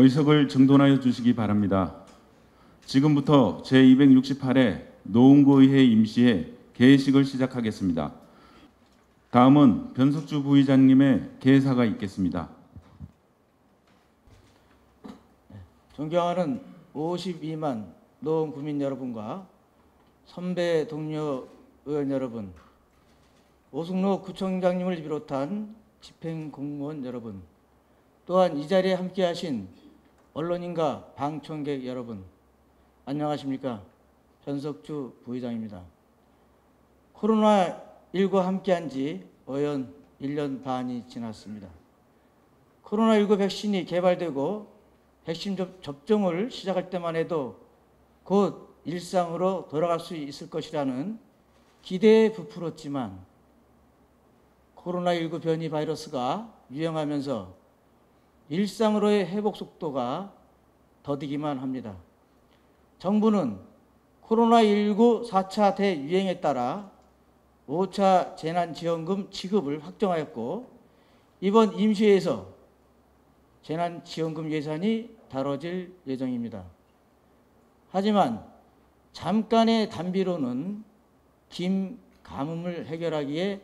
의석을 정돈하여 주시기 바랍니다. 지금부터 제268회 노원구의회 임시회 개회식을 시작하겠습니다. 다음은 변석주 부의장님의 개회사가 있겠습니다. 존경하는 52만 노원 구민 여러분과 선배 동료 의원 여러분, 오승록 구청장님을 비롯한 집행공무원 여러분, 또한 이 자리에 함께하신 언론인과 방청객 여러분, 안녕하십니까? 변석주 부의장입니다. 코로나19와 함께한 지 어연 1년 반이 지났습니다. 코로나19 백신이 개발되고 백신 접종을 시작할 때만 해도 곧 일상으로 돌아갈 수 있을 것이라는 기대에 부풀었지만 코로나19 변이 바이러스가 유행하면서 일상으로의 회복 속도가 더디기만 합니다. 정부는 코로나19 4차 대유행에 따라 5차 재난지원금 지급을 확정하였고, 이번 임시회에서 재난지원금 예산이 다뤄질 예정입니다. 하지만 잠깐의 단비로는 긴 가뭄을 해결하기에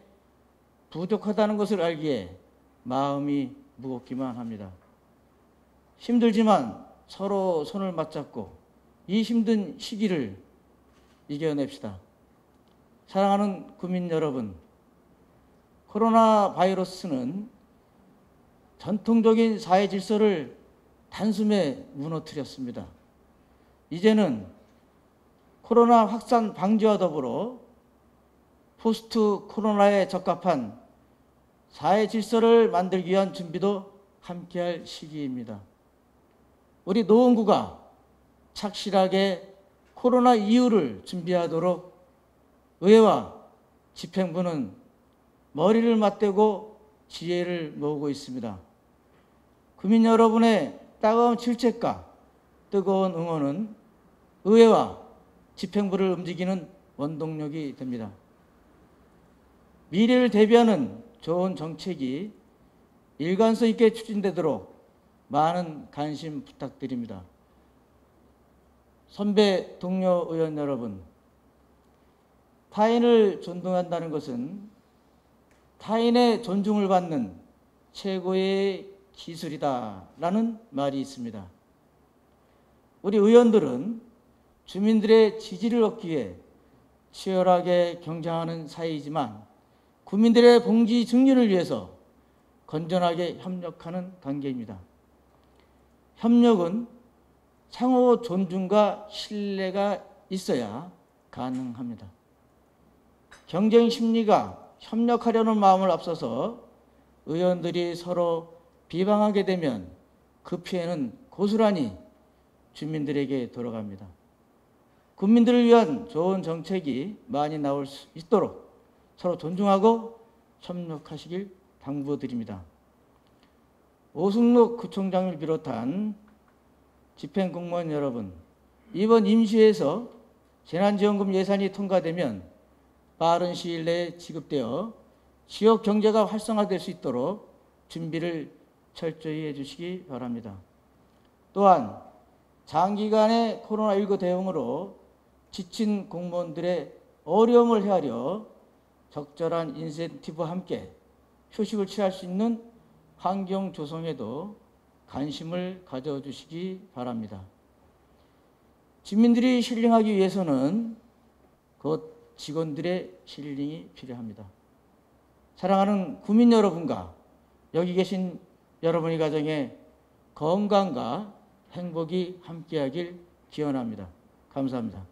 부족하다는 것을 알기에 마음이 무겁기만 합니다. 힘들지만 서로 손을 맞잡고 이 힘든 시기를 이겨냅시다. 사랑하는 국민 여러분, 코로나 바이러스는 전통적인 사회 질서를 단숨에 무너뜨렸습니다. 이제는 코로나 확산 방지와 더불어 포스트 코로나에 적합한 사회 질서를 만들기 위한 준비도 함께할 시기입니다. 우리 노원구가 착실하게 코로나 이후를 준비하도록 의회와 집행부는 머리를 맞대고 지혜를 모으고 있습니다. 국민 여러분의 따가운 질책과 뜨거운 응원은 의회와 집행부를 움직이는 원동력이 됩니다. 미래를 대비하는 좋은 정책이 일관성 있게 추진되도록 많은 관심 부탁드립니다. 선배 동료 의원 여러분, 타인을 존중한다는 것은 타인의 존중을 받는 최고의 기술이다라는 말이 있습니다. 우리 의원들은 주민들의 지지를 얻기 위해 치열하게 경쟁하는 사이이지만 국민들의 봉지 증리를 위해서 건전하게 협력하는 관계입니다. 협력은 상호 존중과 신뢰가 있어야 가능합니다. 경쟁 심리가 협력하려는 마음을 앞서서 의원들이 서로 비방하게 되면 그 피해는 고스란히 주민들에게 돌아갑니다. 국민들을 위한 좋은 정책이 많이 나올 수 있도록 서로 존중하고 협력하시길 당부드립니다. 오승록 구청장을 비롯한 집행공무원 여러분, 이번 임시회에서 재난지원금 예산이 통과되면 빠른 시일 내에 지급되어 지역 경제가 활성화될 수 있도록 준비를 철저히 해주시기 바랍니다. 또한 장기간의 코로나19 대응으로 지친 공무원들의 어려움을 헤아려 적절한 인센티브와 함께 휴식을 취할 수 있는 환경 조성에도 관심을 가져주시기 바랍니다. 주민들이 힐링하기 위해서는 곧 직원들의 힐링이 필요합니다. 사랑하는 국민 여러분과 여기 계신 여러분의 가정에 건강과 행복이 함께하길 기원합니다. 감사합니다.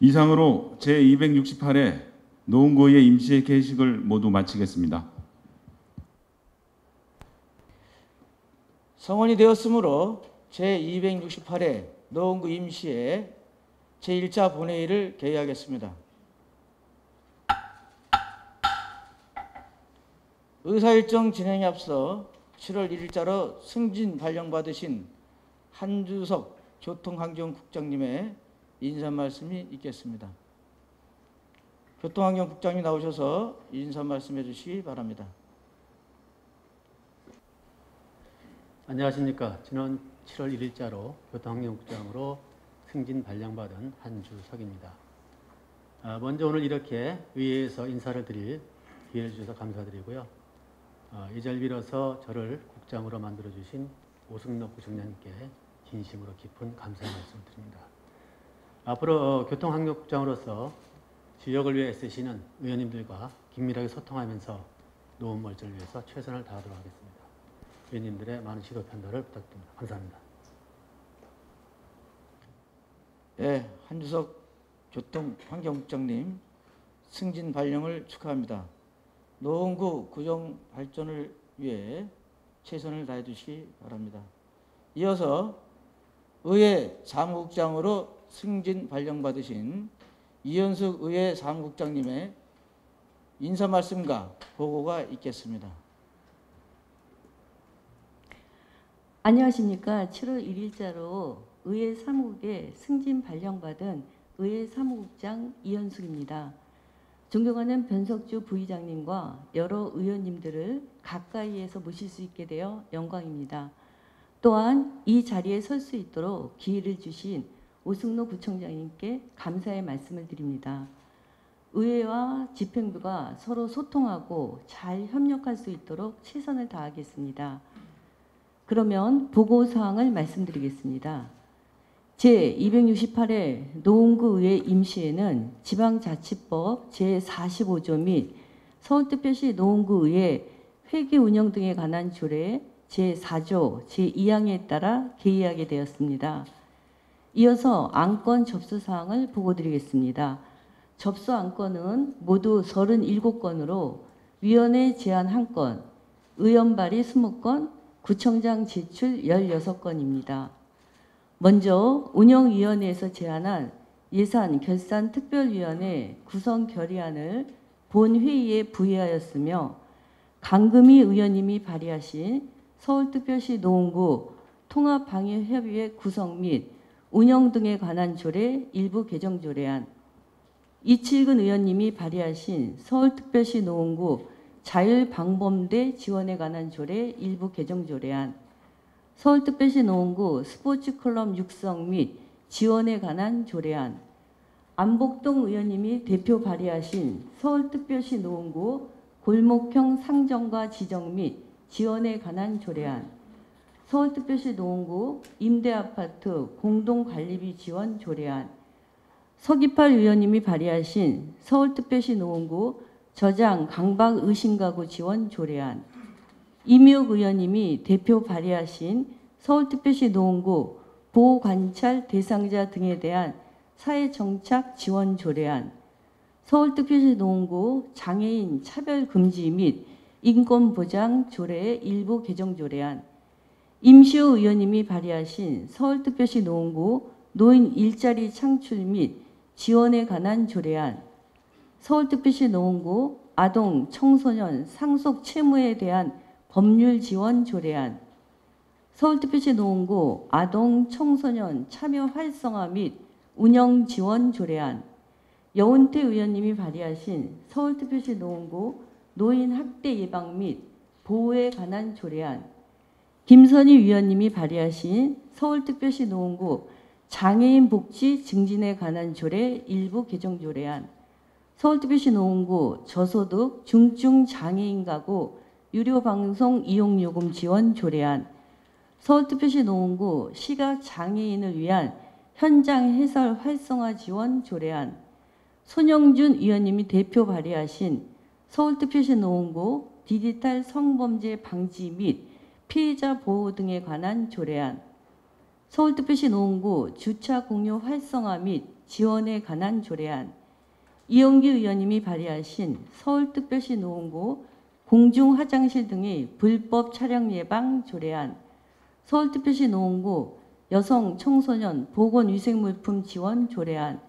이상으로 제268회 노원구의회 임시회 개회식을 모두 마치겠습니다. 성원이 되었으므로 제268회 노원구 임시회 제1차 본회의를 개회하겠습니다. 의사일정 진행에 앞서 7월 1일자로 승진 발령받으신 한주석 교통환경국장님의 인사 말씀이 있겠습니다. 교통환경국장님 나오셔서 인사 말씀해 주시기 바랍니다. 안녕하십니까. 지난 7월 1일자로 교통환경국장으로 승진 발령받은 한주석입니다. 먼저 오늘 이렇게 의회에서 인사를 드릴 기회를 주셔서 감사드리고요. 이 자리를 빌어서 저를 국장으로 만들어주신 오승록 부총장님께 진심으로 깊은 감사의 말씀을 드립니다. 앞으로 교통환경국장으로서 지역을 위해 애쓰시는 의원님들과 긴밀하게 소통하면서 노원 발전을 위해서 최선을 다하도록 하겠습니다. 의원님들의 많은 지도 편달을 부탁드립니다. 감사합니다. 예, 한주석 교통환경국장님 승진 발령을 축하합니다. 노원구 구정 발전을 위해 최선을 다해 주시기 바랍니다. 이어서 의회 사무국장으로 승진 발령받으신 이현숙 의회 사무국장님의 인사 말씀과 보고가 있겠습니다. 안녕하십니까. 7월 1일자로 의회 사무국에 승진 발령받은 의회 사무국장 이현숙입니다. 존경하는 변석주 부의장님과 여러 의원님들을 가까이에서 모실 수 있게 되어 영광입니다. 또한 이 자리에 설 수 있도록 기회를 주신 오승록 부총장님께 감사의 말씀을 드립니다. 의회와 집행부가 서로 소통하고 잘 협력할 수 있도록 최선을 다하겠습니다. 그러면 보고사항을 말씀드리겠습니다. 제268회 노원구의회 임시회는 지방자치법 제45조 및 서울특별시 노원구의회 회계운영 등에 관한 조례 제4조 제2항에 따라 개의하게 되었습니다. 이어서 안건 접수사항을 보고드리겠습니다. 접수 안건은 모두 37건으로 위원회 제안 1건, 의원 발의 20건, 구청장 제출 16건입니다. 먼저 운영위원회에서 제안한 예산결산특별위원회 구성 결의안을 본회의에 부의하였으며 강금희 의원님이 발의하신 서울특별시 노원구 통합방위협의회 구성 및 운영 등에 관한 조례 일부 개정 조례안, 이칠근 의원님이 발의하신 서울특별시 노원구 자율방범대 지원에 관한 조례 일부 개정 조례안, 서울특별시 노원구 스포츠클럽 육성 및 지원에 관한 조례안, 안복동 의원님이 대표 발의하신 서울특별시 노원구 골목형 상정과 지정 및 지원에 관한 조례안, 서울특별시 노원구 임대아파트 공동관리비 지원 조례안, 서기팔 의원님이 발의하신 서울특별시 노원구 저장 강박 의심가구 지원 조례안, 이미옥 의원님이 대표 발의하신 서울특별시 노원구 보호관찰 대상자 등에 대한 사회정착 지원 조례안, 서울특별시 노원구 장애인 차별금지 및 인권보장 조례의 일부 개정 조례안, 임시호 의원님이 발의하신 서울특별시 노원구 노인 일자리 창출 및 지원에 관한 조례안, 서울특별시 노원구 아동 청소년 상속 채무에 대한 법률 지원 조례안, 서울특별시 노원구 아동 청소년 참여 활성화 및 운영 지원 조례안, 여운태 의원님이 발의하신 서울특별시 노원구 노인 학대 예방 및 보호에 관한 조례안, 김선희 위원님이 발의하신 서울특별시 노원구 장애인 복지 증진에 관한 조례 일부 개정 조례안, 서울특별시 노원구 저소득 중증 장애인 가구 유료방송 이용요금 지원 조례안, 서울특별시 노원구 시각장애인을 위한 현장 해설 활성화 지원 조례안, 손영준 의원님이 대표 발의하신 서울특별시 노원구 디지털 성범죄 방지 및 피해자 보호 등에 관한 조례안, 서울특별시 노원구 주차 공유 활성화 및 지원에 관한 조례안, 이용기 의원님이 발의하신 서울특별시 노원구 공중화장실 등의 불법 촬영 예방 조례안, 서울특별시 노원구 여성 청소년 보건위생물품 지원 조례안,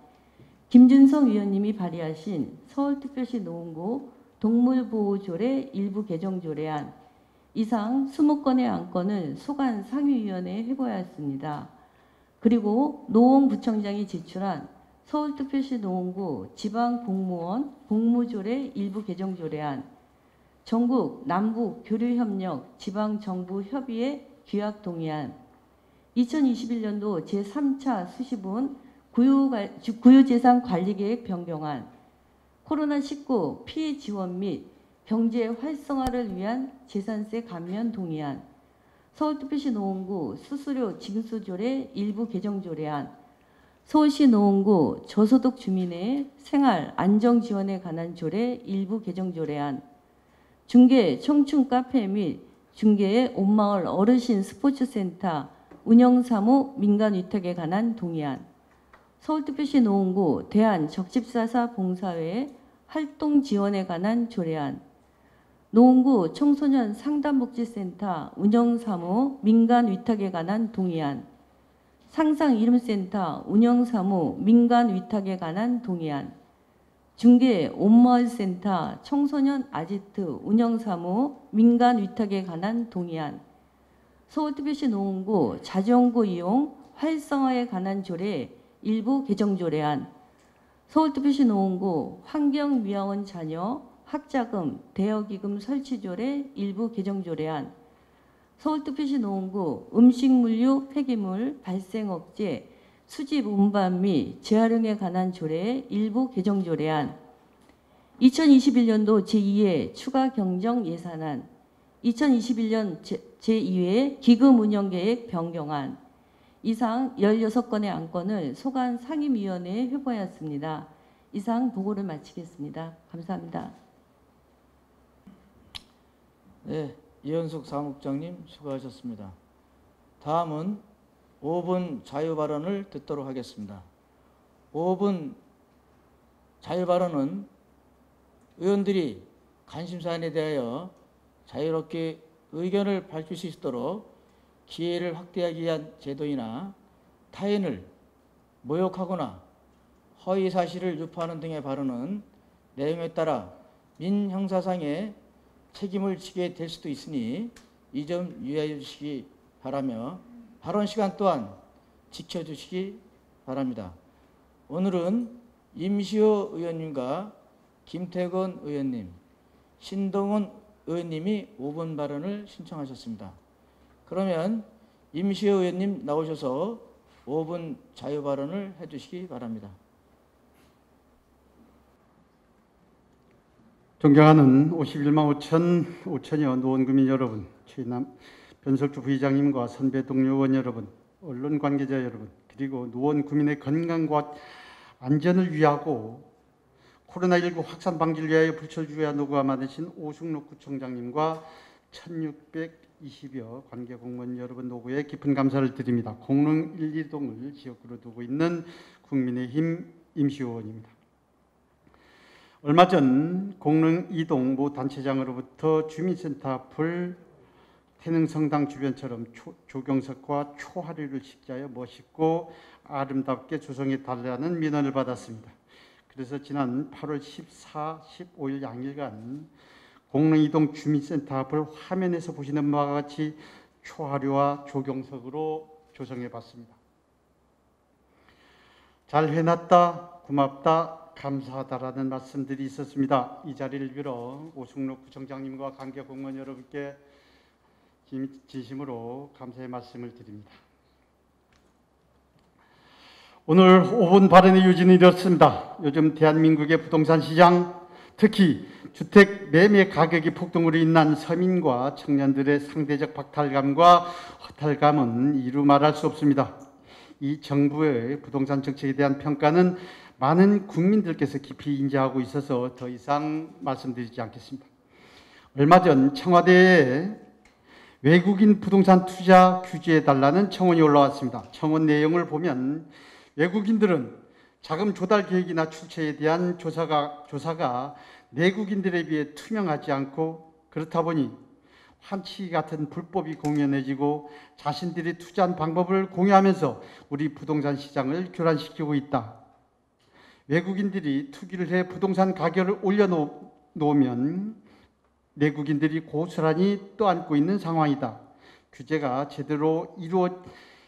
김준성 의원님이 발의하신 서울특별시 노원구 동물보호조례 일부 개정 조례안, 이상 20건의 안건을 소관 상위위원회에 회부하였습니다. 그리고 노원구청장이 제출한 서울특별시 노원구 지방공무원 복무조례 일부 개정 조례안, 전국 남북 교류협력 지방정부협의회 규약 동의안, 2021년도 제3차 수시분 구유재산 관리계획 변경안, 코로나19 피해 지원 및 경제 활성화를 위한 재산세 감면 동의안, 서울특별시 노원구 수수료 징수조례 일부 개정 조례안, 서울시 노원구 저소득 주민의 생활 안정 지원에 관한 조례 일부 개정 조례안, 중계 청춘 카페 및 중계의 온마을 어르신 스포츠센터 운영사무 민간 위탁에 관한 동의안, 서울특별시 노원구 대한적십사사 봉사회 활동 지원에 관한 조례안, 노원구 청소년 상담복지센터 운영사무 민간 위탁에 관한 동의안, 상상이름센터 운영사무 민간 위탁에 관한 동의안, 중계 온마을센터 청소년 아지트 운영사무 민간 위탁에 관한 동의안, 서울특별시 노원구 자전거 이용 활성화에 관한 조례 일부 개정 조례안, 서울특별시 노원구 환경미화원 자녀 학자금 대여기금 설치 조례 일부 개정 조례안, 서울특별시 노원구 음식물류 폐기물 발생 억제 수집 운반 및 재활용에 관한 조례 일부 개정 조례안, 2021년도 제2회 추가 경정 예산안, 2021년 제2회 기금 운영 계획 변경안, 이상 16건의 안건을 소관 상임위원회에 회부하였습니다. 이상 보고를 마치겠습니다. 감사합니다. 네, 이현숙 사무국장님 수고하셨습니다. 다음은 5분 자유발언을 듣도록 하겠습니다. 5분 자유발언은 의원들이 관심사안에 대하여 자유롭게 의견을 밝힐 수 있도록 기회를 확대하기 위한 제도이나 타인을 모욕하거나 허위 사실을 유포하는 등의 발언은 내용에 따라 민형사상의 책임을 지게 될 수도 있으니 이 점 유의해 주시기 바라며 발언 시간 또한 지켜주시기 바랍니다. 오늘은 임시호 의원님과 김태건 의원님, 신동훈 의원님이 5분 발언을 신청하셨습니다. 그러면 임시호 의원님 나오셔서 5분 자유 발언을 해주시기 바랍니다. 존경하는 51만 5천여 노원구민 여러분, 최남 변석주 부의장님과 선배 동료 의원 여러분, 언론 관계자 여러분, 그리고 노원구민의 건강과 안전을 위하고 코로나19 확산 방지를 위하여 불철주야 노고가 많으신 오승록 구청장님과 1620여 관계 공무원 여러분 노고에 깊은 감사를 드립니다. 공릉 1, 2동을 지역구로 두고 있는 국민의힘 임시호 의원입니다. 얼마 전 공릉 2동 모 단체장으로부터 주민센터 앞을 태능성당 주변처럼 조경석과 초하루를 식자하여 멋있고 아름답게 조성해 달라는 민원을 받았습니다. 그래서 지난 8월 14, 15일 양일간 공릉 2동 주민센터 앞을 화면에서 보시는 바와 같이 초하류와 조경석으로 조성해 봤습니다. 잘 해놨다, 고맙다, 감사하다라는 말씀들이 있었습니다. 이 자리를 빌어 오승록 구청장님과 관계 공무원 여러분께 진심으로 감사의 말씀을 드립니다. 오늘 5분 발언의 요지는 이렇습니다. 요즘 대한민국의 부동산 시장, 특히 주택 매매 가격이 폭등으로 인한 서민과 청년들의 상대적 박탈감과 허탈감은 이루 말할 수 없습니다. 이 정부의 부동산 정책에 대한 평가는 많은 국민들께서 깊이 인지하고 있어서 더 이상 말씀드리지 않겠습니다. 얼마 전 청와대에 외국인 부동산 투자 규제해달라는 청원이 올라왔습니다. 청원 내용을 보면 외국인들은 자금 조달 계획이나 출처에 대한 조사가 내국인들에 비해 투명하지 않고 그렇다 보니 환치 같은 불법이 공연해지고 자신들이 투자한 방법을 공유하면서 우리 부동산 시장을 교란시키고 있다. 외국인들이 투기를 해 부동산 가격을 올려놓으면 내국인들이 고스란히 떠안고 있는 상황이다. 규제가 제대로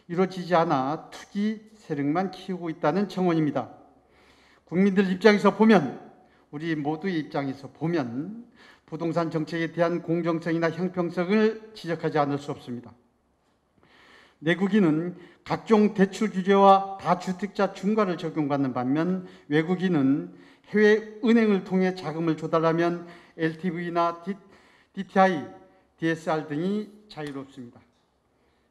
이루어지지 않아 투기 세력만 키우고 있다는 청원입니다. 국민들 입장에서 보면, 우리 모두의 입장에서 보면 부동산 정책에 대한 공정성이나 형평성을 지적하지 않을 수 없습니다. 내국인은 각종 대출 규제와 다주택자 중과를 적용받는 반면 외국인은 해외 은행을 통해 자금을 조달하면 LTV나 DTI, DSR 등이 자유롭습니다.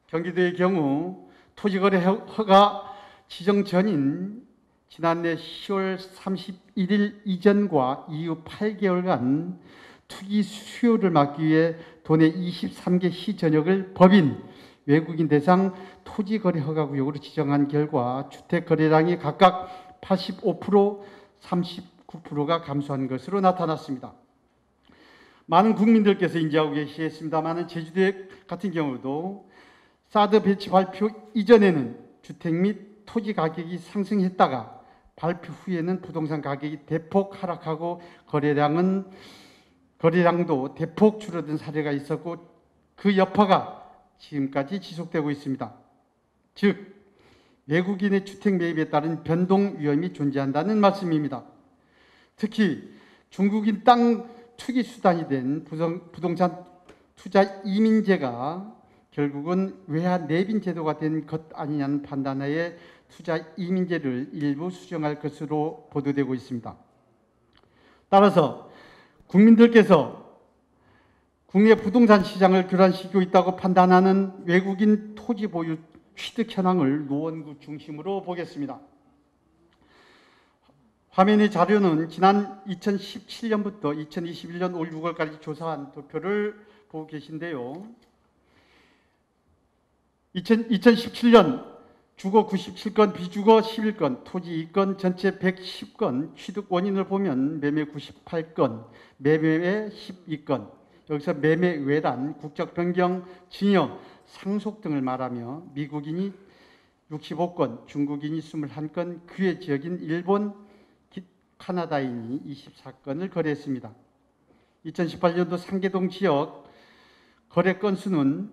경기도의 경우 토지거래 허가 지정 전인 지난해 10월 31일 이전과 이후 8개월간 투기 수요를 막기 위해 도내 23개 시 전역을 법인 외국인 대상 토지거래 허가구역으로 지정한 결과 주택거래량이 각각 85%, 39%가 감소한 것으로 나타났습니다. 많은 국민들께서 인지하고 계시겠습니다만 제주도 같은 경우도 사드 배치 발표 이전에는 주택 및 토지 가격이 상승했다가 발표 후에는 부동산 가격이 대폭 하락하고 거래량도 대폭 줄어든 사례가 있었고 그 여파가 지금까지 지속되고 있습니다. 즉 외국인의 주택 매입에 따른 변동 위험이 존재한다는 말씀입니다. 특히 중국인 땅 투기 수단이 된 부동산 투자 이민제가 결국은 외화 내빈 제도가 된 것 아니냐는 판단하에 투자 이민제를 일부 수정할 것으로 보도되고 있습니다. 따라서 국민들께서 국내 부동산 시장을 교란시키고 있다고 판단하는 외국인 토지 보유 취득 현황을 노원구 중심으로 보겠습니다. 화면의 자료는 지난 2017년부터 2021년 올 6월까지 조사한 도표를 보고 계신데요. 2017년 주거 97건, 비주거 11건, 토지 2건, 전체 110건, 취득 원인을 보면 매매 98건, 매매외 12건, 여기서 매매외란 국적 변경, 징역, 상속 등을 말하며 미국인이 65건, 중국인이 21건, 그의 지역인 일본, 카나다인이 24건을 거래했습니다. 2018년도 상계동 지역 거래 건수는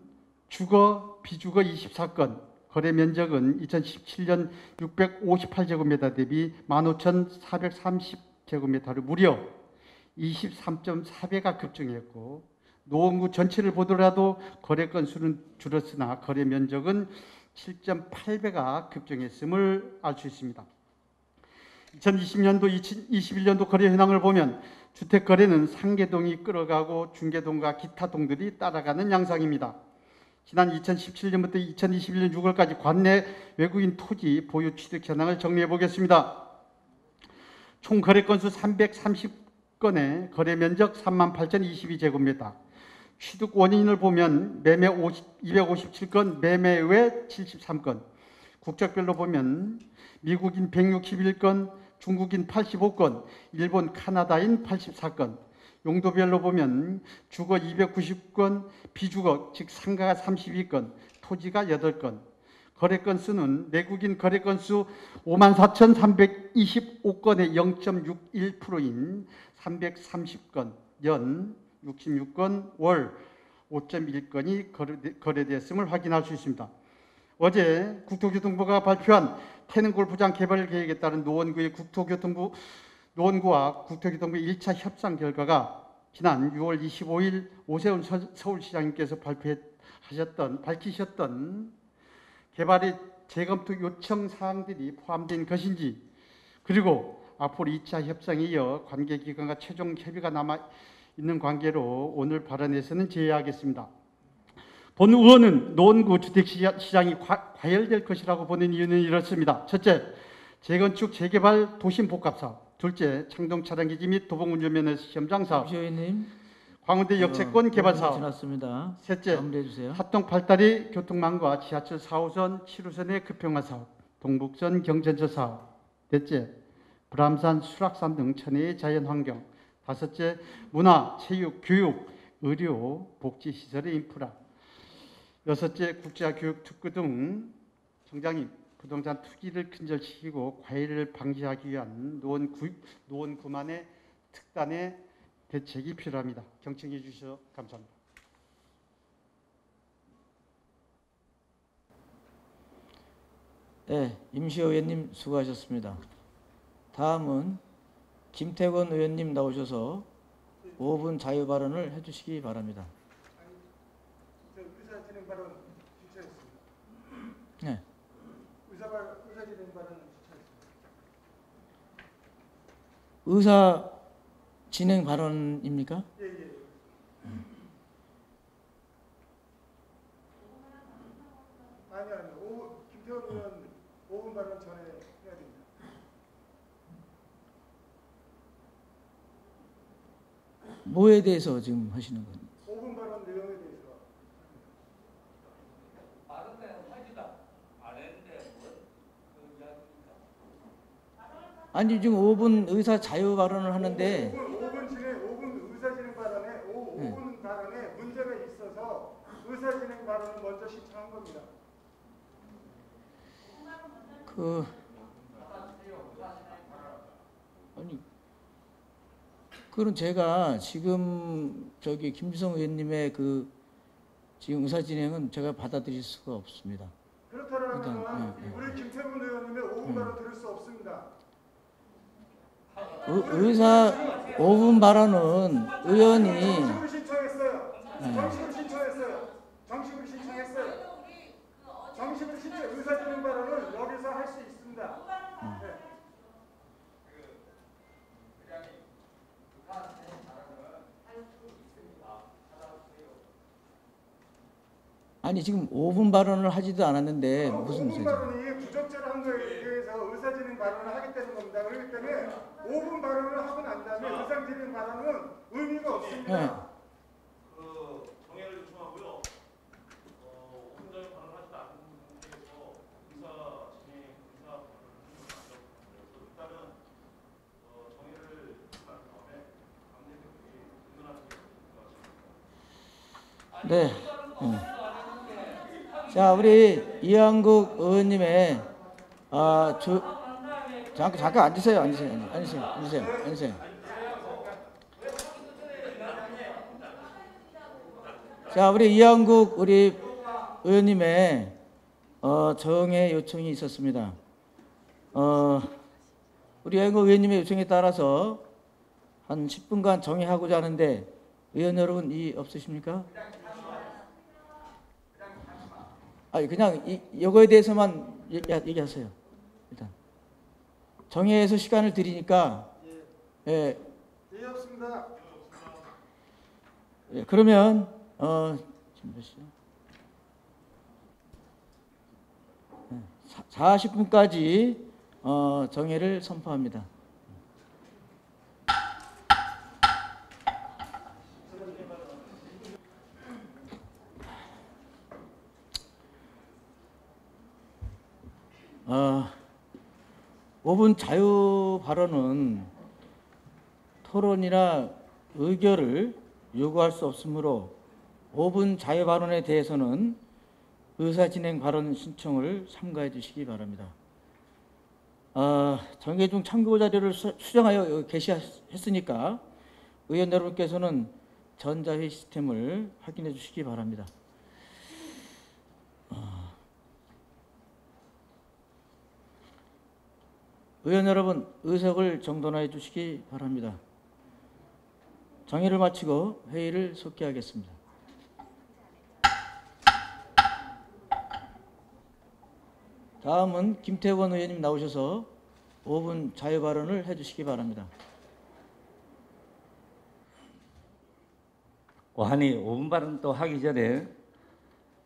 주거, 비주거 24건, 거래 면적은 2017년 658제곱미터 대비 15,430제곱미터로 무려 23.4배가 급증했고 노원구 전체를 보더라도 거래 건수는 줄었으나 거래 면적은 7.8배가 급증했음을 알 수 있습니다. 2020년도, 2021년도 거래 현황을 보면 주택 거래는 상계동이 끌어가고 중계동과 기타 동들이 따라가는 양상입니다. 지난 2017년부터 2021년 6월까지 관내 외국인 토지 보유 취득 현황을 정리해 보겠습니다. 총 거래 건수 330건에 거래 면적 38,022제곱미터. 취득 원인을 보면 매매 257건, 매매외 73건. 국적별로 보면 미국인 161건, 중국인 85건, 일본, 카나다인 84건. 용도별로 보면 주거 290건, 비주거 즉 상가가 32건, 토지가 8건. 거래 건수는 내국인 거래 건수 54,325건의 0.61%인 330건, 연 66건, 월 5.1건이 거래되었음을 확인할 수 있습니다. 어제 국토교통부가 발표한 태릉골프장 개발 계획에 따른 노원구와 국토교통부 1차 협상 결과가 지난 6월 25일 오세훈 서울시장님께서 밝히셨던 개발의 재검토 요청 사항들이 포함된 것인지, 그리고 앞으로 2차 협상에 이어 관계기관과 최종 협의가 남아있는 관계로 오늘 발언에서는 제외하겠습니다. 본 의원은 노원구 주택시장이 과열될 것이라고 보는 이유는 이렇습니다. 첫째, 재건축, 재개발, 도심복합사업. 둘째, 창동 차량기지 및 도봉운전면허 시험장사업. 광운대 역채권 개발사업. 지났습니다. 셋째, 합동 8다리 교통망과 지하철 4호선, 7호선의 급평화사업, 동북선 경전철 사업. 넷째, 불암산, 수락산 등 천혜의 자연환경. 다섯째, 문화, 체육, 교육, 의료, 복지시설의 인프라. 여섯째, 국제화 교육 특구 등 청장님, 부동산 투기를 근절시키고 과열을 방지하기 위한 노원구만의 특단의 대책이 필요합니다. 경청해 주셔서 감사합니다. 네, 임시호 의원님 수고하셨습니다. 다음은 김태권 의원님 나오셔서 5분 자유 발언을 해주시기 바랍니다. 의사 진행 발언 신청했습니다. 네. 의사진행 발언 의사 진행 발언입니까? 예. 아니 김태원 의원 5분 발언 전에 해야 됩니다. 뭐에 대해서 지금 하시는 거예요? 5분 발언 내용에 대해서. 아니 지금 5분 의사 자유 발언을 하는데 5분 의사진행 발언에 5분 발언에 문제가 있어서 의사진행 발언을 먼저 신청한 겁니다. 아니 그건 제가 지금 저기 김주성 의원님의 지금 의사 진행은 제가 받아들일 수가 없습니다. 그렇다면 일단, 우리 김태훈 의원님의 5분 발언 들을 수 없습니다. 의사 5분 발언은 의원이 정식으로 신청했어요. 정식으로 신청했어요. 정식으로 신청 의사진행 발언은 여기서 할 수 있습니다. 네. 아니 지금 5분 발언을 하지도 않았는데 무슨 5분 발언이 부적절한 거에 대해서 의사진행 발언을 하겠다는 겁니다. 그렇기 때문에 5분 발언을 하고 난 다음에 의사진행 발언은 의미가 없습니다. 네. 정해를 요청하고요. 5분 전에 발언하지도 않은 분께서 의사 일단은 정해를 한 다음에 강제들이 의논하는 게 네. 자, 우리 이한국 의원님의 잠깐 앉으세요. 자, 우리 이한국 우리 의원님의 정해 요청이 있었습니다. 우리 이한국 의원님의 요청에 따라서 한 10분간 정해하고자 하는데 의원 여러분 이의 없으십니까? 아니 그냥 이거에 대해서만 얘기하세요. 일단 정해에서 시간을 드리니까 예, 없습니다. 예, 그러면 지금 몇 시요? 40분까지 정해를 선포합니다. 어, 5분 자유 발언은 토론이나 의결을 요구할 수 없으므로 5분 자유 발언에 대해서는 의사진행 발언 신청을 삼가해 주시기 바랍니다. 정해 중 참고 자료를 수정하여 게시했으니까 의원 여러분께서는 전자회의 시스템을 확인해 주시기 바랍니다. 의원 여러분, 의석을 정돈하여 주시기 바랍니다. 정의를 마치고 회의를 속기하겠습니다. 다음은 김태원 의원님 나오셔서 5분 자유 발언을 해주시기 바랍니다. 아니 5분 발언 또 하기 전에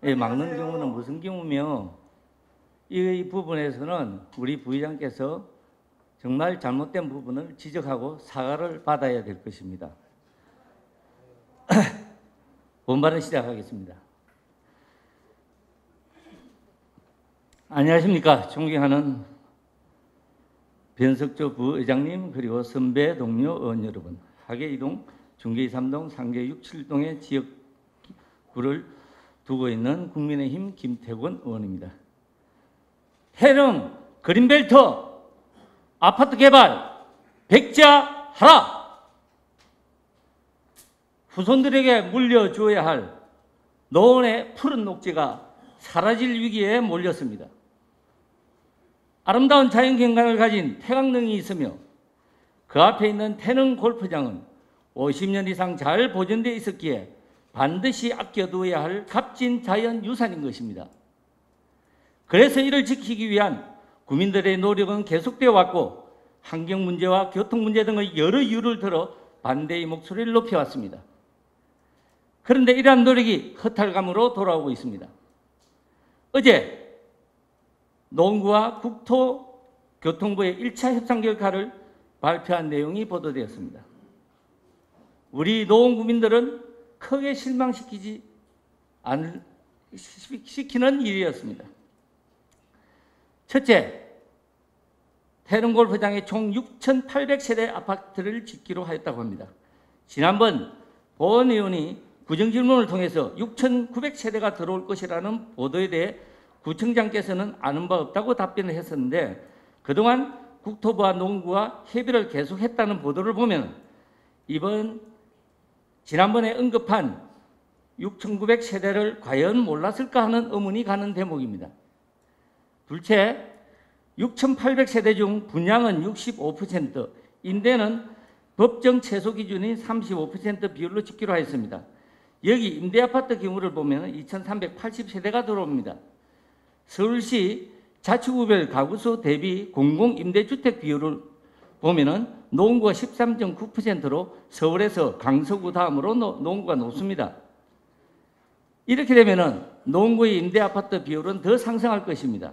막는 경우는 무슨 경우며 이 부분에서는 우리 부의장께서 정말 잘못된 부분을 지적하고 사과를 받아야 될 것입니다. 본발언 시작하겠습니다. 안녕하십니까. 존경하는 변석조 부의장님 그리고 선배 동료 의원 여러분, 하계 2동, 중계 3동, 상계 6, 7동의 지역구를 두고 있는 국민의힘 김태권 의원입니다. 태릉 그린벨트 아파트 개발 백지화하라. 후손들에게 물려줘야 할 노원의 푸른 녹지가 사라질 위기에 몰렸습니다. 아름다운 자연경관을 가진 태강릉이 있으며 그 앞에 있는 태릉 골프장은 50년 이상 잘 보존되어 있었기에 반드시 아껴두어야 할 값진 자연유산인 것입니다. 그래서 이를 지키기 위한 국민들의 노력은 계속되어 왔고 환경 문제와 교통 문제 등의 여러 이유를 들어 반대의 목소리를 높여왔습니다. 그런데 이러한 노력이 허탈감으로 돌아오고 있습니다. 어제 노원구와 국토교통부의 1차 협상 결과를 발표한 내용이 보도되었습니다. 우리 노원 구민들은 크게 실망시키는 일이었습니다. 첫째, 태릉골프장에 총 6,800세대 아파트를 짓기로 하였다고 합니다. 지난번 본 의원이 구정질문을 통해서 6,900세대가 들어올 것이라는 보도에 대해 구청장께서는 아는 바 없다고 답변을 했었는데 그동안 국토부와 노원구가 협의를 계속했다는 보도를 보면 지난번에 언급한 6,900세대를 과연 몰랐을까 하는 의문이 가는 대목입니다. 둘째, 6,800세대 중 분양은 65%, 임대는 법정 최소 기준인 35% 비율로 짓기로 하였습니다. 여기 임대아파트 경우를 보면 2,380세대가 들어옵니다. 서울시 자치구별 가구수 대비 공공임대주택 비율을 보면 노원구가 13.9%로 서울에서 강서구 다음으로 노원구가 높습니다. 이렇게 되면 노원구의 임대아파트 비율은 더 상승할 것입니다.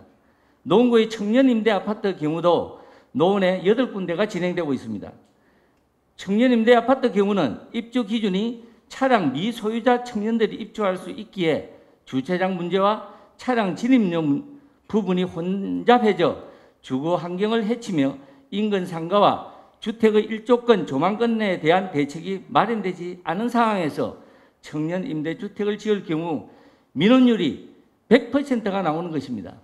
노원구의 청년 임대 아파트 경우도 노원에 8군데가 진행되고 있습니다. 청년 임대 아파트 경우는 입주 기준이 차량 미소유자 청년들이 입주할 수 있기에 주차장 문제와 차량 진입료 부분이 혼잡해져 주거 환경을 해치며 인근 상가와 주택의 일조권, 조망권에 대한 대책이 마련되지 않은 상황에서 청년 임대주택을 지을 경우 민원율이 100%가 나오는 것입니다.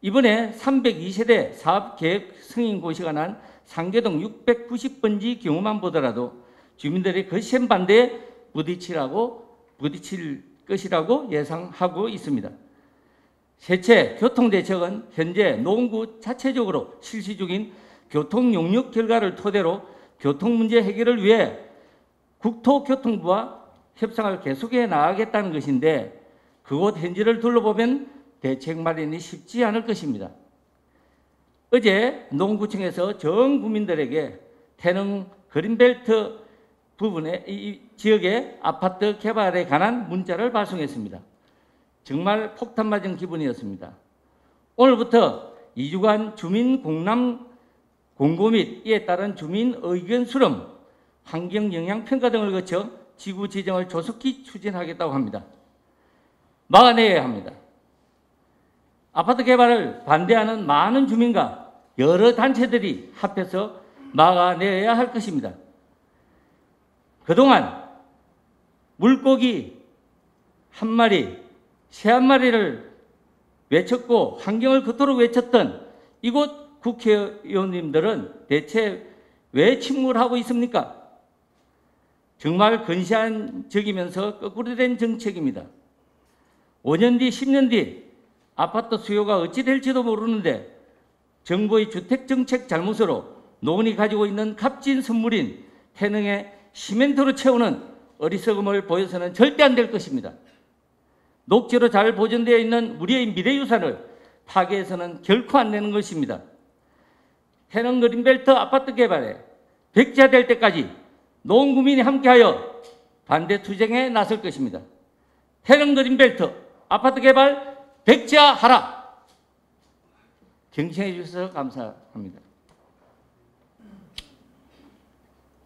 이번에 302세대 사업계획 승인 고시가 난 상계동 690번지 경우만 보더라도 주민들의 거센 반대에 부딪힐 것이라고 예상하고 있습니다. 셋째, 교통대책은 현재 노원구 자체적으로 실시 중인 교통용역 결과를 토대로 교통문제 해결을 위해 국토교통부와 협상을 계속해 나가겠다는 것인데 그곳 현지를 둘러보면 대책 마련이 쉽지 않을 것입니다. 어제 노원구청에서 전 국민들에게 태릉 그린벨트 부분의 이 지역의 아파트 개발에 관한 문자를 발송했습니다. 정말 폭탄 맞은 기분이었습니다. 오늘부터 2주간 주민 공람 공고 및 이에 따른 주민 의견 수렴, 환경 영향 평가 등을 거쳐 지구 지정을 조속히 추진하겠다고 합니다. 막아내야 합니다. 아파트 개발을 반대하는 많은 주민과 여러 단체들이 합해서 막아내야 할 것입니다. 그동안 물고기 한 마리, 새 한 마리를 외쳤고 환경을 그토록 외쳤던 이곳 국회의원님들은 대체 왜 침묵을 하고 있습니까? 정말 근시안적이면서 거꾸로 된 정책입니다. 5년 뒤, 10년 뒤 아파트 수요가 어찌 될지도 모르는데 정부의 주택정책 잘못으로 노원이 가지고 있는 값진 선물인 태릉에 시멘트로 채우는 어리석음을 보여서는 절대 안 될 것입니다. 녹지로 잘 보존되어 있는 우리의 미래유산을 파괴해서는 결코 안 되는 것입니다. 태릉 그린벨트 아파트 개발에 백지화될 때까지 노원 구민이 함께하여 반대 투쟁에 나설 것입니다. 태릉 그린벨트 아파트 개발 백지화하라. 경청해 주셔서 감사합니다.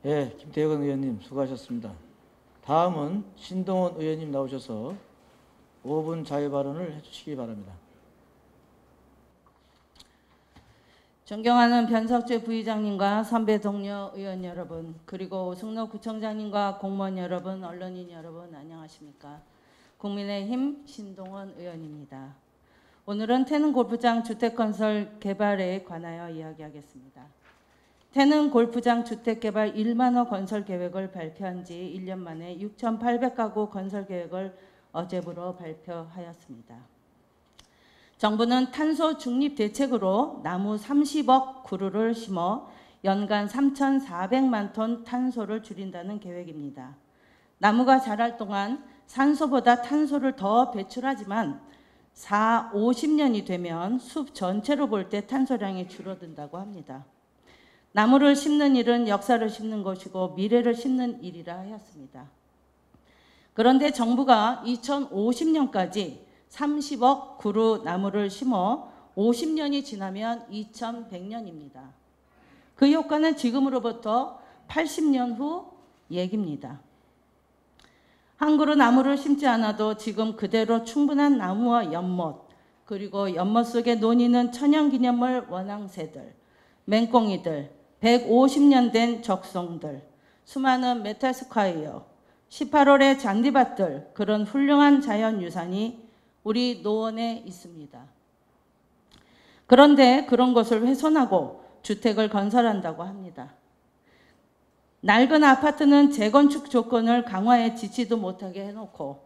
예, 김태건 의원님 수고하셨습니다. 다음은 신동원 의원님 나오셔서 5분 자유 발언을 해주시기 바랍니다. 존경하는 변석재 부의장님과 선배 동료 의원 여러분, 그리고 승로구청장님과 공무원 여러분, 언론인 여러분 안녕하십니까? 국민의힘 신동원 의원입니다. 오늘은 태릉 골프장 주택건설 개발에 관하여 이야기하겠습니다. 태릉 골프장 주택개발 1만호 건설 계획을 발표한 지 1년 만에 6,800가구 건설 계획을 어제부로 발표하였습니다. 정부는 탄소 중립 대책으로 나무 30억 그루를 심어 연간 3,400만 톤 탄소를 줄인다는 계획입니다. 나무가 자랄 동안 산소보다 탄소를 더 배출하지만 50년이 되면 숲 전체로 볼 때 탄소량이 줄어든다고 합니다. 나무를 심는 일은 역사를 심는 것이고 미래를 심는 일이라 하였습니다. 그런데 정부가 2050년까지 30억 그루 나무를 심어 50년이 지나면 2100년입니다. 그 효과는 지금으로부터 80년 후 얘기입니다. 한 그루 나무를 심지 않아도 지금 그대로 충분한 나무와 연못, 그리고 연못 속에 논이는 천연기념물 원앙새들, 맹꽁이들, 150년 된 적송들, 수많은 메탈스콰이어, 18홀의 잔디밭들, 그런 훌륭한 자연유산이 우리 노원에 있습니다. 그런데 그런 것을 훼손하고 주택을 건설한다고 합니다. 낡은 아파트는 재건축 조건을 강화해 지지도 못하게 해놓고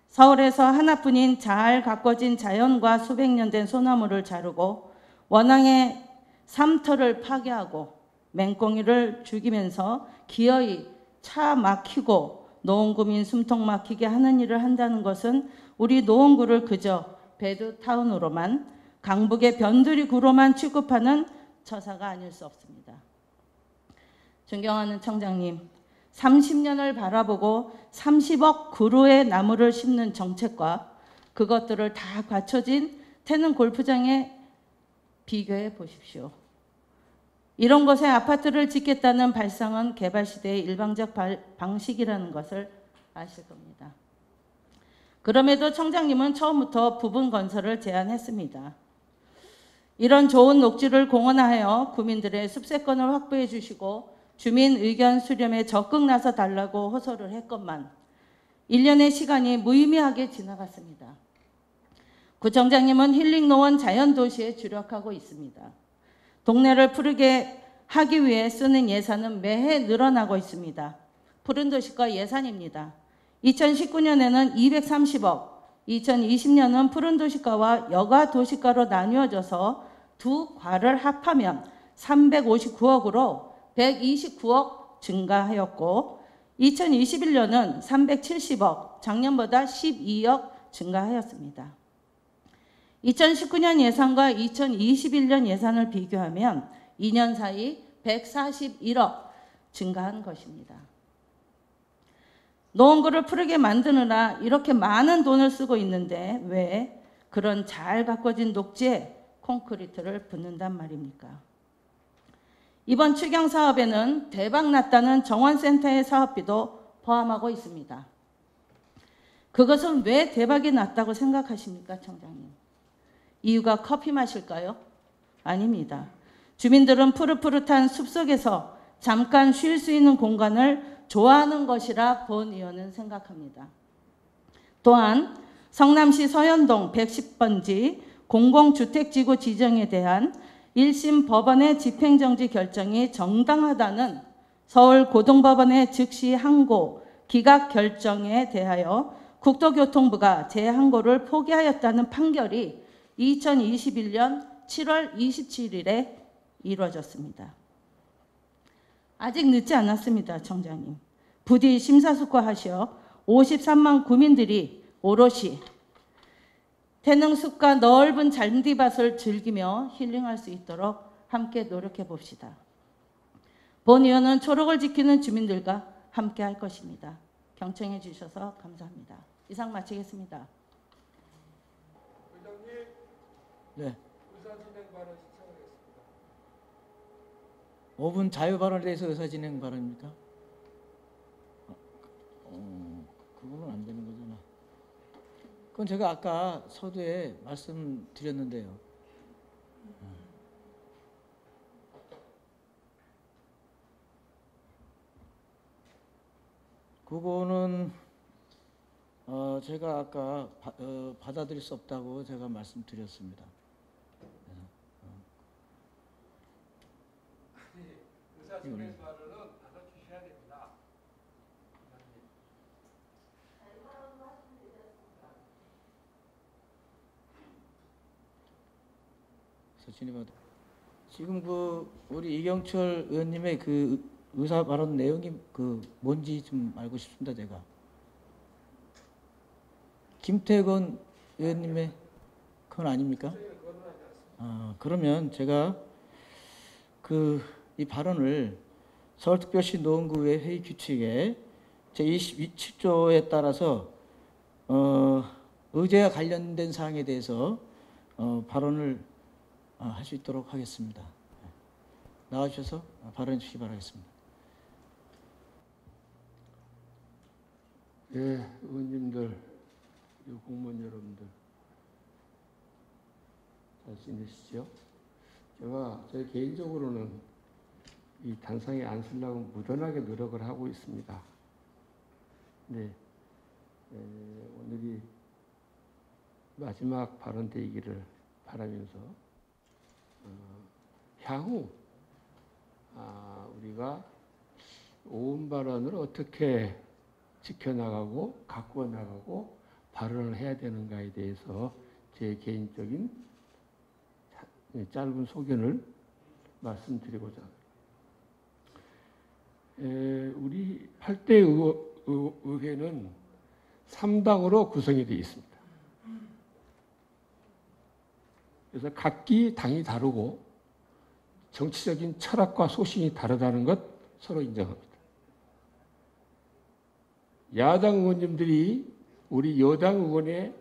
서울에서 하나뿐인 잘 가꿔진 자연과 수백 년 된 소나무를 자르고 원앙의 삼터를 파괴하고 맹꽁이를 죽이면서 기어이 차 막히고 노원구민 숨통 막히게 하는 일을 한다는 것은 우리 노원구를 그저 배드타운으로만, 강북의 변두리구로만 취급하는 처사가 아닐 수 없습니다. 존경하는 청장님, 30년을 바라보고 30억 그루의 나무를 심는 정책과 그것들을 다 갖춰진 태릉 골프장에 비교해 보십시오. 이런 곳에 아파트를 짓겠다는 발상은 개발 시대의 일방적 방식이라는 것을 아실 겁니다. 그럼에도 청장님은 처음부터 부분 건설을 제안했습니다. 이런 좋은 녹지를 공헌하여 구민들의 숲세권을 확보해 주시고 주민 의견 수렴에 적극 나서 달라고 호소를 했건만 1년의 시간이 무의미하게 지나갔습니다. 구청장님은 힐링노원 자연도시에 주력하고 있습니다. 동네를 푸르게 하기 위해 쓰는 예산은 매해 늘어나고 있습니다. 푸른도시가 예산입니다. 2019년에는 230억, 2020년은 푸른도시가와 여가도시가로 나뉘어져서 두 과를 합하면 359억으로 129억 증가하였고 2021년은 370억, 작년보다 12억 증가하였습니다. 2019년 예산과 2021년 예산을 비교하면 2년 사이 141억 증가한 것입니다. 노원구를 푸르게 만드느라 이렇게 많은 돈을 쓰고 있는데 왜 그런 잘 가꿔진 녹지에 콘크리트를 붓는단 말입니까? 이번 추경 사업에는 대박났다는 정원센터의 사업비도 포함하고 있습니다. 그것은 왜 대박이 났다고 생각하십니까, 청장님? 이유가 커피 마실까요? 아닙니다. 주민들은 푸릇푸릇한 숲속에서 잠깐 쉴 수 있는 공간을 좋아하는 것이라 본 의원은 생각합니다. 또한 성남시 서현동 110번지 공공주택지구 지정에 대한 1심 법원의 집행정지 결정이 정당하다는 서울고등법원의 즉시 항고 기각 결정에 대하여 국토교통부가 재항고를 포기하였다는 판결이 2021년 7월 27일에 이루어졌습니다. 아직 늦지 않았습니다, 청장님. 부디 심사숙고하시어 53만 구민들이 오롯이 태릉숲과 넓은 잔디밭을 즐기며 힐링할 수 있도록 함께 노력해 봅시다. 본 의원은 초록을 지키는 주민들과 함께 할 것입니다. 경청해 주셔서 감사합니다. 이상 마치겠습니다. 의장님, 네. 의사진행 발언 신청하겠습니다. 5분 자유 발언에 대해서 의사 진행 발언입니까? 그거는 안 되는 거잖아. 그건 제가 아까 서두에 말씀드렸는데요. 그거는 제가 아까 받아들일 수 없다고 제가 말씀드렸습니다. 의사진행 발언은 받아 주셔야 됩니다. 지금 그 우리 이경철 의원님의 그 의사 발언 내용이 그 뭔지 좀 알고 싶습니다, 제가. 김태건 의원님의 그건 아닙니까? 그러면 제가 이 발언을 서울특별시 노원구의 회의 규칙에 제27조에 따라서 의제와 관련된 사항에 대해서 발언을 할 수 있도록 하겠습니다. 나와주셔서 발언해 주시기 바라겠습니다. 예, 의원님들, 그리고 공무원 여러분들 잘 지내시죠? 제 개인적으로는 이 단상에 안 쓰려고 무던하게 노력을 하고 있습니다. 네, 오늘이 마지막 발언 되기를 바라면서 향후 우리가 오은 발언을 어떻게 지켜나가고 가꾸어 나가고 발언을 해야 되는가에 대해서 제 개인적인 짧은 소견을 말씀드리고자 합니다. 우리 8대 의회는 3당으로 구성이 되어 있습니다. 그래서 각기 당이 다르고 정치적인 철학과 소신이 다르다는 것 서로 인정합니다. 야당 의원님들이 우리 여당 의원의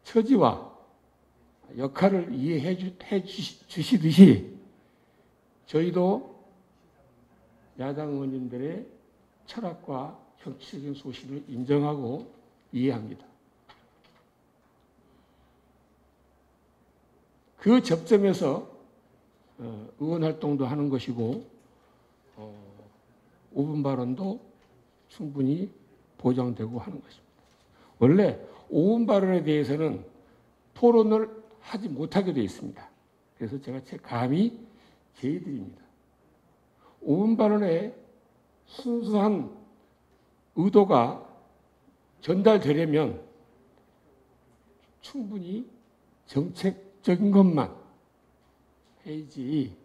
처지와 역할을 이해해 주시듯이 저희도 야당 의원님들의 철학과 정치적인 소신을 인정하고 이해합니다. 그 접점에서 의원 활동도 하는 것이고 5분 발언도 충분히 보장되고 하는 것입니다. 원래 5분 발언에 대해서는 토론을 하지 못하게 되어 있습니다. 그래서 제가 감히 제의드립니다. 5분 발언의 순수한 의도가 전달되려면 충분히 정책적인 것만 해야지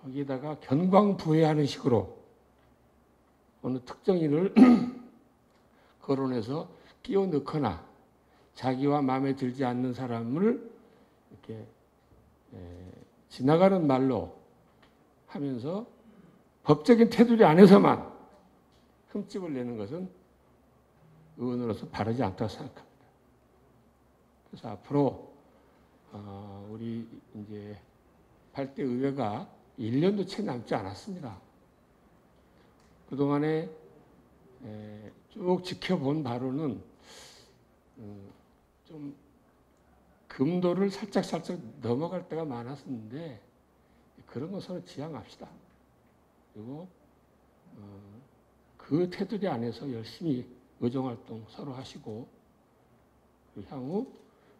거기다가 견광부회하는 식으로 어느 특정인을 거론해서 끼워 넣거나 자기와 마음에 들지 않는 사람을 이렇게 지나가는 말로 하면서 법적인 테두리 안에서만 흠집을 내는 것은 의원으로서 바르지 않다고 생각합니다. 그래서 앞으로 우리 이제 8대 의회가 1년도 채 남지 않았습니다. 그동안에 쭉 지켜본 바로는 좀 금도를 살짝 넘어갈 때가 많았었는데 그런 거 서로 지양합시다. 그리고 그 테두리 안에서 열심히 의정활동 서로 하시고 향후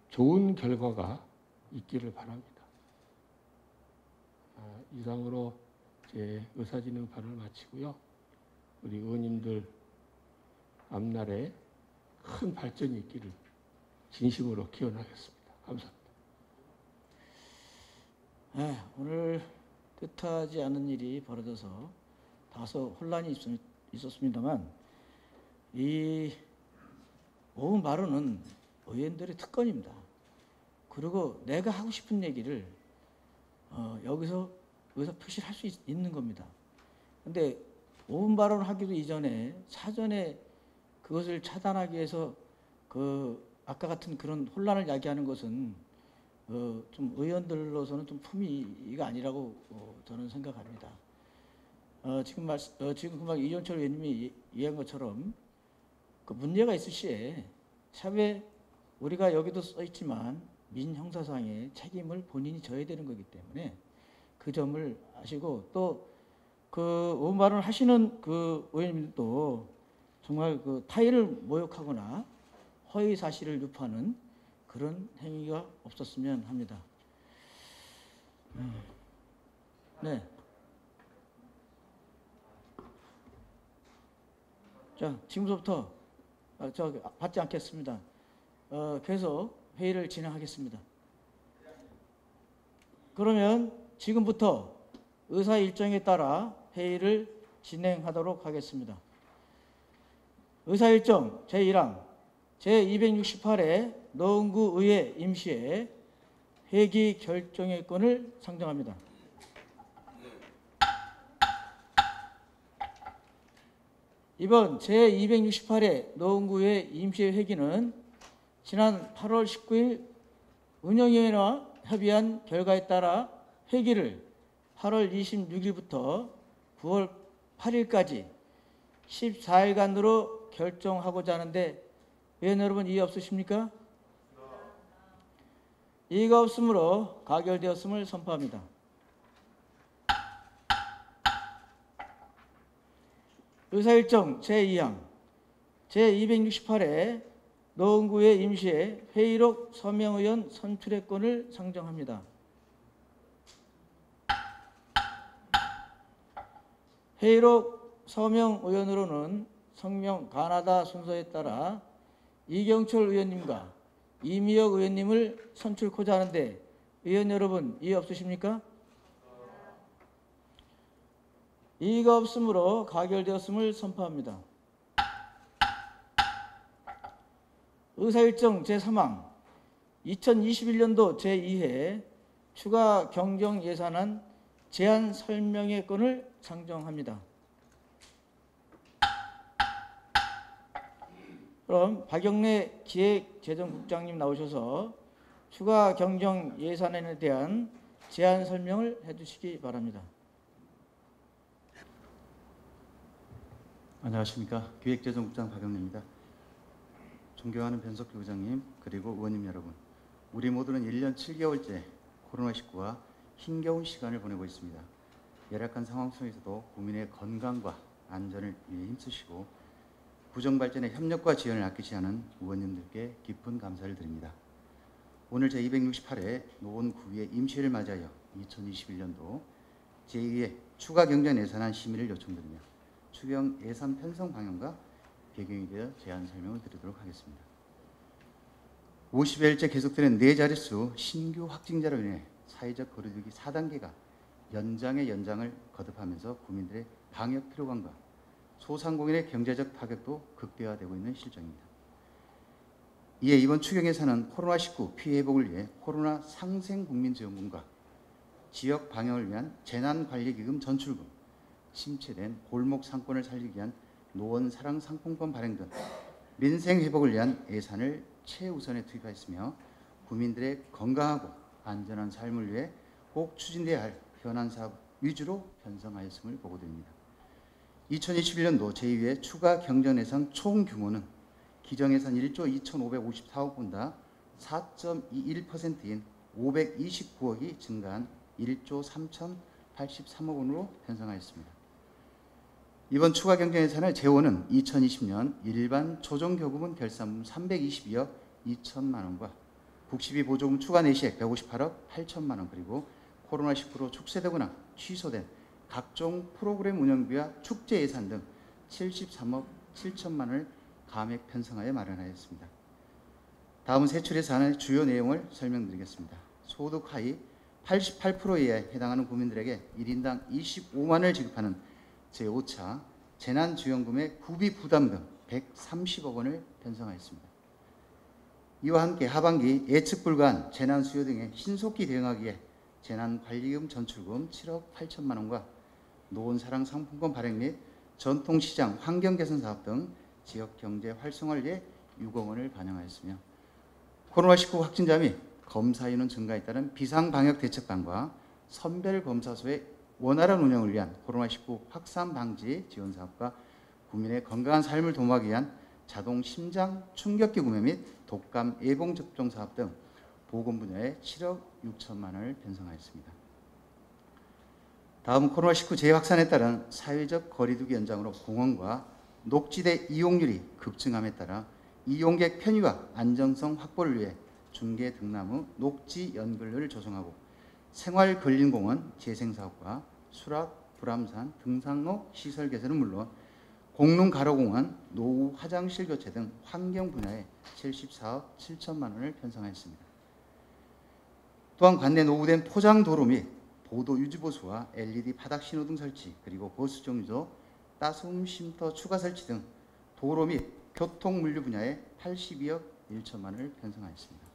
좋은 결과가 있기를 바랍니다. 이상으로 제 의사진행 발언을 마치고요. 우리 의원님들 앞날에 큰 발전이 있기를 진심으로 기원하겠습니다. 감사합니다. 오늘 뜻하지 않은 일이 벌어져서 다소 혼란이 있었습니다만 이 오은 발언은 의원들의 특권입니다. 그리고 내가 하고 싶은 얘기를 여기서 표시를 할 수 있는 겁니다. 근데 오은 발언을 하기도 이전에 사전에 그것을 차단하기 위해서 아까 같은 그런 혼란을 야기하는 것은 좀 의원들로서는 좀 품위가 아니라고 저는 생각합니다. 지금 금방 이종철 의원님이 이해한 것처럼 그 문제가 있을 시에 차후에 우리가 여기도 써 있지만 민형사상의 책임을 본인이 져야 되는 거기 때문에 그 점을 아시고 또 그 오은 발언을 하시는 그 의원님들도 정말 그 타인을 모욕하거나 허위 사실을 유포하는 그런 행위가 없었으면 합니다. 네. 자, 지금부터 받지 않겠습니다. 계속 회의를 진행하겠습니다. 그러면 지금부터 의사 일정에 따라 회의를 진행하도록 하겠습니다. 의사 일정 제1항 제268회 노원구 의회 임시회 회기 결정의 건을 상정합니다. 이번 제268회 노원구의 임시회 회기는 지난 8월 19일 운영위원회와 협의한 결과에 따라 회기를 8월 26일부터 9월 8일까지 14일간으로 결정하고자 하는데 의원 여러분 이해 없으십니까? 이의가 없으므로 가결되었음을 선포합니다. 의사일정 제2항 제268회 노원구의 임시회 회의록 서명의원 선출의 건을 상정합니다. 회의록 서명의원으로는 성명 가나다 순서에 따라 이경철 의원님과 이미혁 의원님을 선출코자 하는데 의원 여러분 이해 없으십니까? 이의가 없으므로 가결되었음을 선포합니다. 의사일정 제3항 2021년도 제2회 추가 경정 예산안 제안 설명의 건을 상정합니다. 그럼 박영래 기획재정국장님 나오셔서 추가 경정 예산안에 대한 제안 설명을 해주시기 바랍니다. 안녕하십니까. 기획재정국장 박영래입니다. 존경하는 변석규 의장님 그리고 의원님 여러분, 우리 모두는 1년 7개월째 코로나19와 힘겨운 시간을 보내고 있습니다. 열악한 상황 속에서도 국민의 건강과 안전을 위해 힘쓰시고 구정발전의 협력과 지원을 아끼지 않은 의원님들께 깊은 감사를 드립니다. 오늘 제268회 노원구의 임시회를 맞이하여 2021년도 제2회 추가 경정 예산안 심의를 요청드리며 추경 예산 편성 방향과 배경에 대해 제안 설명을 드리도록 하겠습니다. 50여일째 계속되는 4자릿수 신규 확진자로 인해 사회적 거리두기 4단계가 연장의 연장을 거듭하면서 국민들의 방역 피로감과 소상공인의 경제적 타격도 극대화되고 있는 실정입니다. 이에 이번 추경 예산은 코로나19 피해 회복을 위해 코로나 상생국민지원금과 지역 방역을 위한 재난관리기금 전출금, 침체된 골목 상권을 살리기 위한 노원 사랑 상품권 발행 등 민생 회복을 위한 예산을 최우선에 투입하였으며 국민들의 건강하고 안전한 삶을 위해 꼭 추진돼야 할 현안 사업 위주로 편성하였음을 보고드립니다. 2021년도 제2회 추가 경정 예산 총 규모는 기정예산 1조 2,554억 원보다 4.21%인 529억이 증가한 1조 3,083억 원으로 편성하였습니다. 이번 추가 경정 예산의 재원은 2020년 일반 조정교부문 결산분 322억 2천만 원과 국시비 보조금 추가 내시액 158억 8천만 원, 그리고 코로나19로 축소되거나 취소된 각종 프로그램 운영비와 축제 예산 등 73억 7천만 원을 감액 편성하여 마련하였습니다. 다음은 세출 예산의 주요 내용을 설명드리겠습니다. 소득 하위 88%에 해당하는 국민들에게 1인당 25만 원을 지급하는 제5차 재난지원금의 구비 부담 등 130억 원을 편성하였습니다. 이와 함께 하반기 예측 불가한 재난 수요 등에 신속히 대응하기 위해 재난관리금 전출금 7억 8천만 원과 노원사랑 상품권 발행 및 전통시장 환경개선 사업 등 지역경제 활성화를 위해 6억 원을 반영하였으며 코로나19 확진자 및 검사 인원 증가에 따른 비상방역대책반과 선별검사소의 원활한 운영을 위한 코로나19 확산 방지 지원 사업과 국민의 건강한 삶을 도모하기 위한 자동 심장 충격기 구매 및 독감 예방 접종 사업 등 보건 분야에 7억 6천만 원을 편성하였습니다. 다음 코로나19 재확산에 따른 사회적 거리두기 연장으로 공원과 녹지대 이용률이 급증함에 따라 이용객 편의와 안정성 확보를 위해 중계 등나무 녹지 연결로를 조성하고 생활근린공원 재생사업과 수락, 불암산, 등산로 시설 개선은 물론 공릉 가로공원, 노후 화장실 교체 등 환경 분야에 74억 7천만 원을 편성하였습니다. 또한 관내 노후된 포장도로 및 보도 유지보수와 LED 바닥 신호등 설치, 그리고 보수 정류소, 따숨 쉼터 추가 설치 등 도로 및 교통물류 분야에 82억 1천만 원을 편성하였습니다.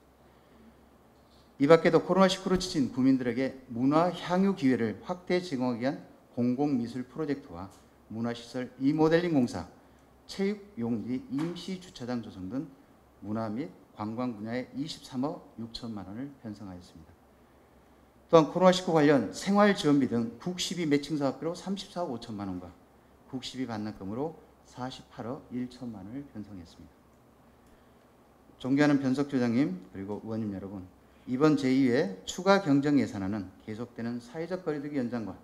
이 밖에도 코로나19로 지친 국민들에게 문화 향유 기회를 확대 제공하기 위한 공공미술 프로젝트와 문화시설 리모델링 공사, 체육용지 임시주차장 조성 등 문화 및 관광 분야에 23억 6천만 원을 편성하였습니다. 또한 코로나19 관련 생활지원비 등 국시비 매칭 사업비로 34억 5천만 원과 국시비 반납금으로 48억 1천만 원을 편성했습니다. 존경하는 변석주 장님 그리고 의원님 여러분, 이번 제2회 추가 경정 예산안은 계속되는 사회적 거리두기 연장과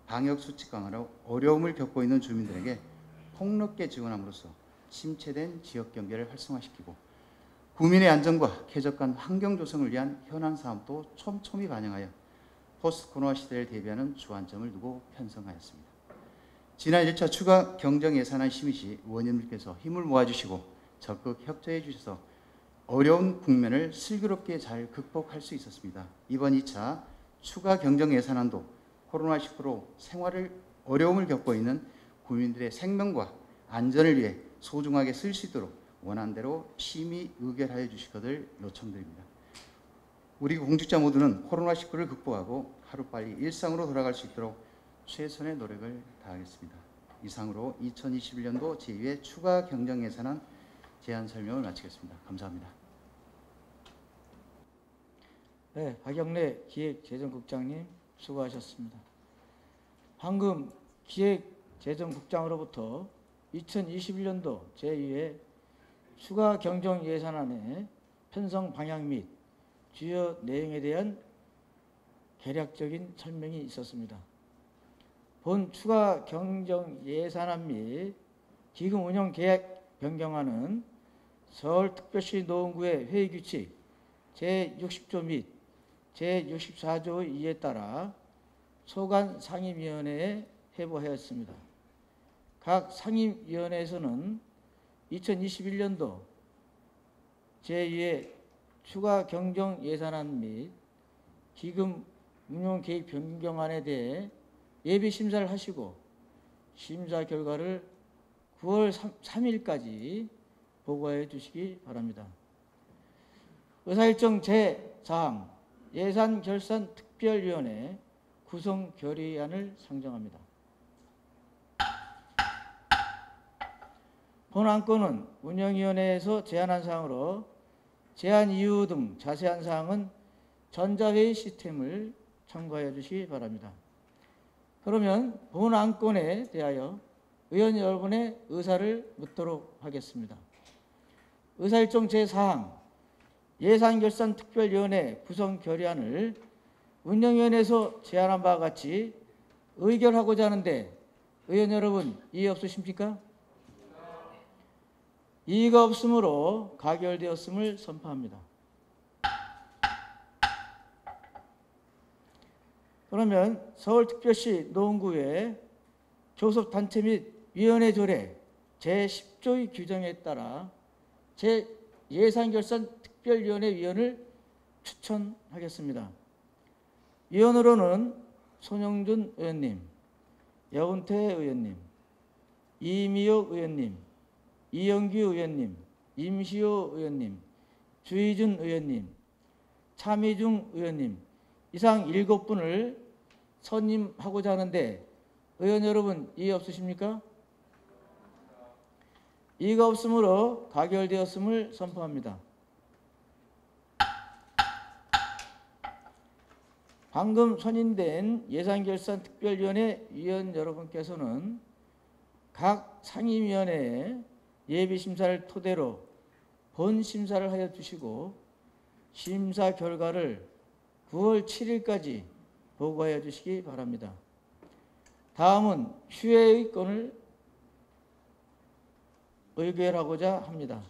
방역수칙 강화로 어려움을 겪고 있는 주민들에게 폭넓게 지원함으로써 침체된 지역 경제를 활성화시키고 국민의 안전과 쾌적한 환경 조성을 위한 현안 사업도 촘촘히 반영하여 포스트 코로나 시대를 대비하는 주안점을 두고 편성하였습니다. 지난 1차 추가 경정 예산안 심의 시 의원님들께서 힘을 모아주시고 적극 협조해 주셔서 어려운 국면을 슬기롭게 잘 극복할 수 있었습니다. 이번 2차 추가 경정 예산안도 코로나19로 생활을 어려움을 겪고 있는 국민들의 생명과 안전을 위해 소중하게 쓸 수 있도록 원안대로 심의 의결하여 주실 것을 요청드립니다. 우리 공직자 모두는 코로나19를 극복하고 하루빨리 일상으로 돌아갈 수 있도록 최선의 노력을 다하겠습니다. 이상으로 2021년도 제2회 추가 경정 예산안 제안 설명을 마치겠습니다. 감사합니다. 네, 박영래 기획재정국장님 수고하셨습니다. 방금 기획재정국장으로부터 2021년도 제2회 추가 경정 예산안의 편성 방향 및 주요 내용에 대한 개략적인 설명이 있었습니다. 본 추가 경정 예산안 및 기금 운영 계획 변경안은 서울특별시 노원구의 회의규칙 제60조 및 제64조 2에 따라 소관 상임위원회에 회부하였습니다. 각 상임위원회에서는 2021년도 제2회 추가 경정 예산안 및 기금 운용 계획 변경안에 대해 예비 심사를 하시고 심사 결과를 9월 3일까지 보고해 주시기 바랍니다. 의사일정 제4항 예산결산특별위원회 구성 결의안을 상정합니다. 본 안건은 운영위원회에서 제안한 사항으로 제안 이유 등 자세한 사항은 전자회의 시스템을 참고하여 주시기 바랍니다. 그러면 본 안건에 대하여 의원 여러분의 의사를 묻도록 하겠습니다. 의사일정 제4항 예산결산특별위원회 구성 결의안을 운영위원회에서 제안한 바와 같이 의결하고자 하는데 의원 여러분 이의 없으십니까? 이의가 없으므로 가결되었음을 선포합니다. 그러면 서울특별시 노원구의 교섭단체 및 위원회 조례 제10조의 규정에 따라 예산결산특별위원회 위원을 추천하겠습니다. 위원으로는 손영준 의원님, 여운태 의원님, 이미옥 의원님, 이영규 의원님, 임시호 의원님, 주희준 의원님, 차미중 의원님 이상 7분을 선임하고자 하는데 의원 여러분 이의 없으십니까? 이의가 없으므로 가결되었음을 선포합니다. 방금 선임된 예산결산특별위원회 위원 여러분께서는 각 상임위원회에 예비심사를 토대로 본심사를 하여 주시고 심사 결과를 9월 7일까지 보고하여 주시기 바랍니다. 다음은 휴회의 건을 의결하고자 합니다.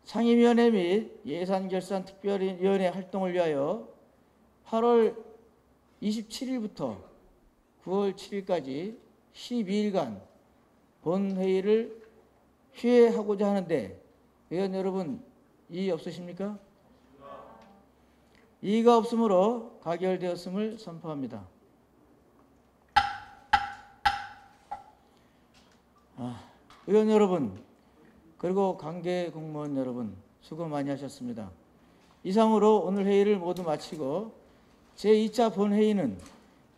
상임위원회 및 예산결산특별위원회 활동을 위하여 8월 27일부터 9월 7일까지 12일간 본회의를 휴회하고자 하는데 의원 여러분 이의 없으십니까? 이의가 없으므로 가결되었음을 선포합니다. 의원 여러분, 그리고 관계 공무원 여러분 수고 많이 하셨습니다. 이상으로 오늘 회의를 모두 마치고 제2차 본회의는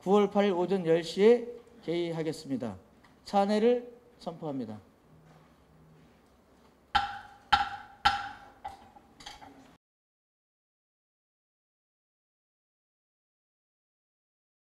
9월 8일 오전 10시에 개의하겠습니다. 찬회를 선포합니다.